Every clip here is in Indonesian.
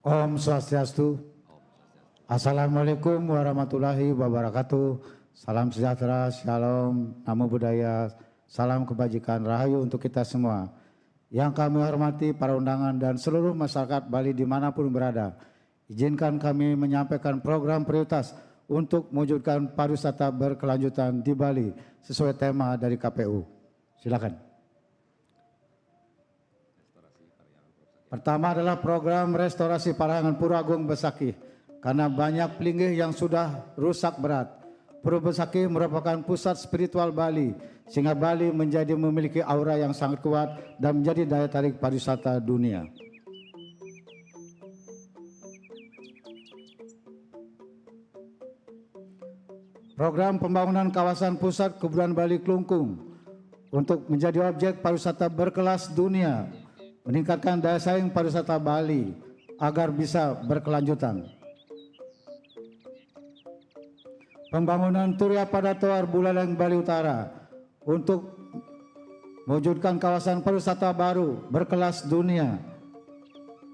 Om Swastiastu. Assalamualaikum warahmatullahi wabarakatuh. Salam sejahtera, shalom, namo buddhaya, salam kebajikan, rahayu untuk kita semua. Yang kami hormati para undangan dan seluruh masyarakat Bali dimanapun berada. Izinkan kami menyampaikan program prioritas untuk mewujudkan pariwisata berkelanjutan di Bali sesuai tema dari KPU. Silakan. Pertama adalah program restorasi Parayangan Pura Agung Besakih. Karena banyak pelinggih yang sudah rusak berat. Pura Besakih merupakan pusat spiritual Bali, sehingga Bali memiliki aura yang sangat kuat dan menjadi daya tarik pariwisata dunia. Program pembangunan kawasan pusat kebudayaan Bali Klungkung untuk menjadi objek pariwisata berkelas dunia, meningkatkan daya saing pariwisata Bali agar bisa berkelanjutan. Pembangunan Turya pada Toar Buleleng Bali Utara untuk mewujudkan kawasan pariwisata baru berkelas dunia,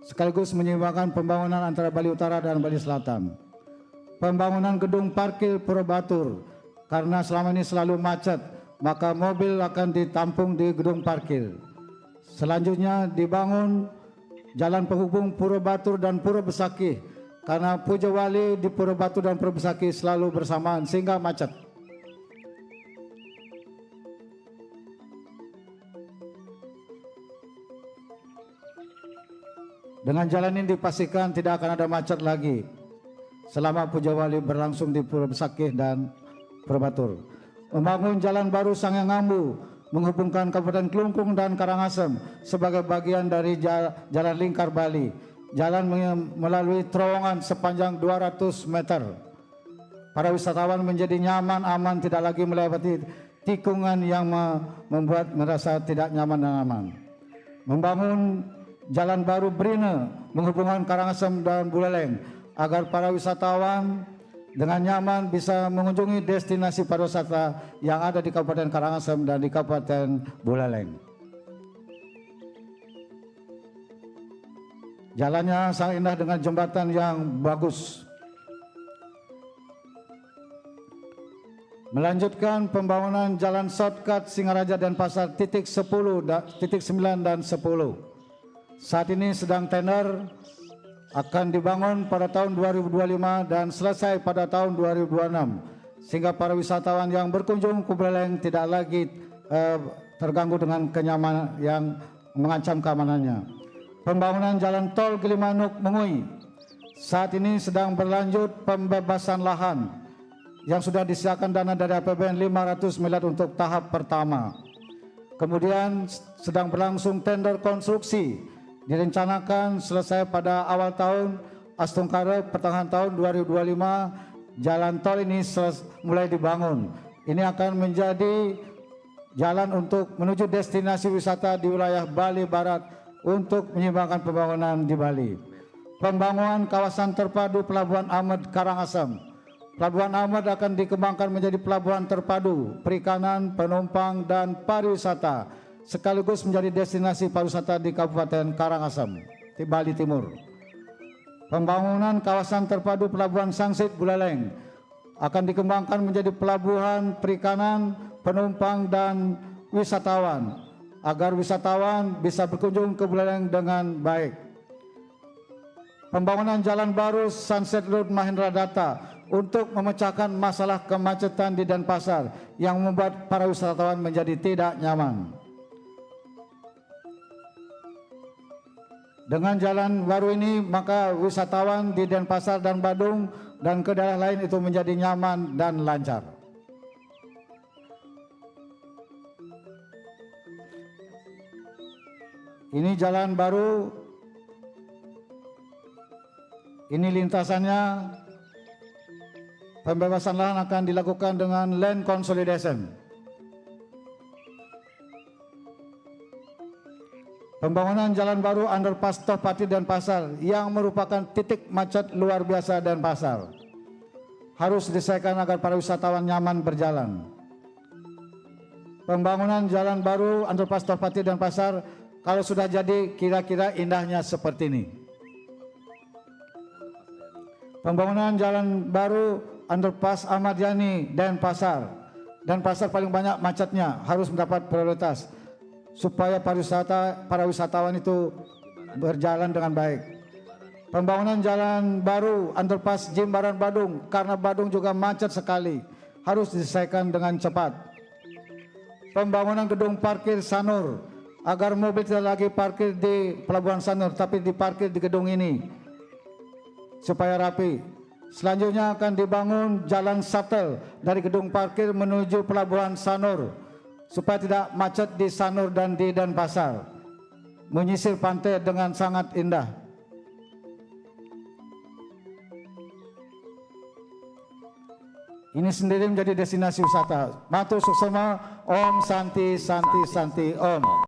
sekaligus menyeimbangkan pembangunan antara Bali Utara dan Bali Selatan. Pembangunan gedung parkir Pura Batur, karena selama ini selalu macet, maka mobil akan ditampung di gedung parkir. Selanjutnya dibangun jalan penghubung Pura Batur dan Pura Besakih, karena Puja Wali di Pura Batur dan Pura Besakih selalu bersamaan sehingga macet. Dengan jalan ini dipastikan tidak akan ada macet lagi selama Puja Wali berlangsung di Pura Besakih dan Pura Batur. Membangun jalan baru Sangyangambu menghubungkan Kabupaten Klungkung dan Karangasem sebagai bagian dari Jalan Lingkar Bali. Jalan melalui terowongan sepanjang 200 meter. Para wisatawan menjadi nyaman, aman, tidak lagi melewati tikungan yang membuat merasa tidak nyaman dan aman. Membangun jalan baru Brine menghubungkan Karangasem dan Buleleng agar para wisatawan dengan nyaman bisa mengunjungi destinasi pariwisata yang ada di Kabupaten Karangasem dan di Kabupaten Buleleng. Jalannya sangat indah dengan jembatan yang bagus. Melanjutkan pembangunan jalan shortcut Singaraja dan Pasar titik 10, titik 9 dan 10. Saat ini sedang tender, akan dibangun pada tahun 2025 dan selesai pada tahun 2026, sehingga para wisatawan yang berkunjung ke Buleleng tidak lagi terganggu dengan kenyamanan yang mengancam keamanannya. Pembangunan jalan tol Gilimanuk Mengui saat ini sedang berlanjut pembebasan lahan yang sudah disiapkan dana dari APBN 500 miliar untuk tahap pertama. Kemudian sedang berlangsung tender konstruksi, direncanakan selesai pada awal tahun Astungkara pertengahan tahun 2025. Jalan tol ini mulai dibangun. Ini akan menjadi jalan untuk menuju destinasi wisata di wilayah Bali Barat untuk menyeimbangkan pembangunan di Bali. Pembangunan kawasan terpadu Pelabuhan Ahmad Karangasem. Pelabuhan Ahmad akan dikembangkan menjadi pelabuhan terpadu perikanan, penumpang dan pariwisata, sekaligus menjadi destinasi pariwisata di Kabupaten Karangasem, di Bali Timur. Pembangunan kawasan terpadu Pelabuhan Sangsit Buleleng akan dikembangkan menjadi pelabuhan perikanan, penumpang dan wisatawan, agar wisatawan bisa berkunjung ke Buleleng dengan baik. Pembangunan jalan baru Sunset Road Mahendra Data untuk memecahkan masalah kemacetan di Denpasar yang membuat para wisatawan menjadi tidak nyaman. Dengan jalan baru ini, maka wisatawan di Denpasar dan Badung dan ke daerah lain itu menjadi nyaman dan lancar. Ini jalan baru, ini lintasannya. Pembebasan lahan akan dilakukan dengan land consolidation. Pembangunan jalan baru underpass Tohpati Denpasar yang merupakan titik macet luar biasa Denpasar harus diselesaikan agar para wisatawan nyaman berjalan. Pembangunan jalan baru underpass Tohpati Denpasar kalau sudah jadi kira-kira indahnya seperti ini. Pembangunan jalan baru underpass Ahmad Yani dan Pasar paling banyak macetnya harus mendapat prioritas supaya para wisatawan itu berjalan dengan baik. Pembangunan jalan baru underpass Jimbaran Badung karena Badung juga macet sekali harus diselesaikan dengan cepat. Pembangunan gedung parkir Sanur agar mobil tidak lagi parkir di Pelabuhan Sanur tapi diparkir di gedung ini supaya rapi. Selanjutnya akan dibangun jalan shuttle dari gedung parkir menuju Pelabuhan Sanur supaya tidak macet di Sanur dan di Denpasar. Menyisir pantai dengan sangat indah. Ini sendiri menjadi destinasi wisata. Matur suksema, Om Santi Santi Santi Om.